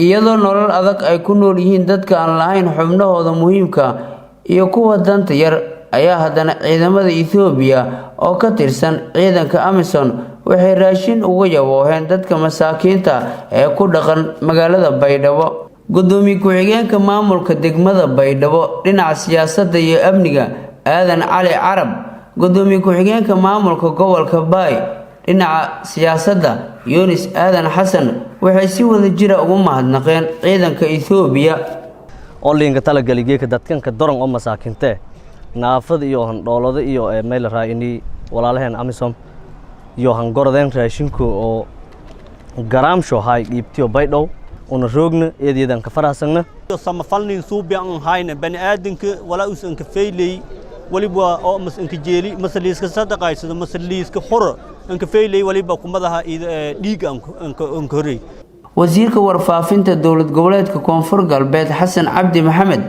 iyadoo nolol adag ay ku nool yihiin dadka aan lahayn xubnahooda muhiimka iyo kuwa danta yar ayaa haddana ciidamada Itoobiya oo ka tirsan ciidanka AMISOM waxay raashin uga yabooheen dadka masaakiinta ee ku dhaqan magaalada Baydhabo. Gudoomiye ku-xigeenka maamulka degmada Baydhabo dhinaca siyaasadda iyo amniga Aadan Cali Carab, gudoomiye ku-xigeenka maamulka gobolka Baay dhinaca siyaasadda Yunis Aadan Xasan waxay si wada jir ah ugu mahadnaqeen ciidanka Itoobiya oo liinka talagaligeeka dadkanka doran oo masaakiinta naafada iyo handhoolada iyo meel raayini walaalaheen AMISOM iyo hangordeen raashinku oo garaamsho hay dhiibtiyo Baydhabo una roogna eedeedan ka faraasana samafalnin suubiyan hayna bani aadanka wala uusan ka feelay waliba oo masanka jeeli masaliiska sadaqaysado masaliiska xor anka feelay waliba kumadaha dhiig aan koray. Wasiirka warfaafinta dowlad goboleedka Koonfur Galbeed Xasan Cabdi Maxamed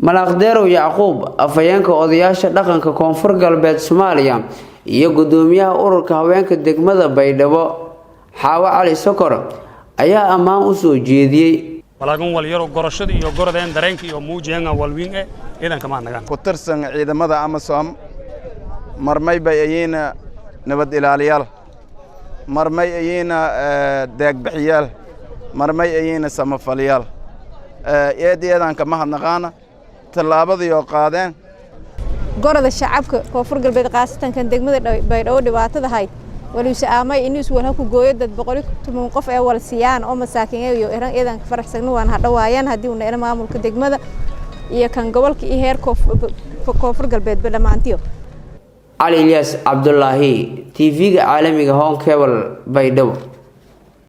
Malaaqdeerow Yacquub afayeenka odayaasha dhaqanka Koonfur Galbeed Soomaaliya iyo gudoomiyaha ururka haweenka degmada Baydhabo Xaawa Cali Sokor ayaa ammaan u soo jeediyay walaagan wal yaro gorashada iyo goradeen dareenka iyo muujiyana walwiin ciidanka ma nagaan ku tirsan ciidamada AMISOM marmay bay ayina nabad ilaaliyaal marmay ayina deeq bixiyaal marmay ayina samafaliyaal eedeedan ka mahadnaqaana tallaabada iyo qaadeen gorada shacabka Koonfur Galbeed qaasatan kan degmada Baydhabo dhibaatada hay waliisa aamay inuu wala ku gooyo dad 110 qof ee wal siyaan oo masaakiin iyo eran eedan ka faraxsan waan hadhawaayaan hadii uu neena maamulka degmada iyo kan gobolka iyo heer Koonfur Galbeed dhamaantiyo. Ali Ilyas Abdullahi TV-ga caalamiga Home Cable Baydhabo.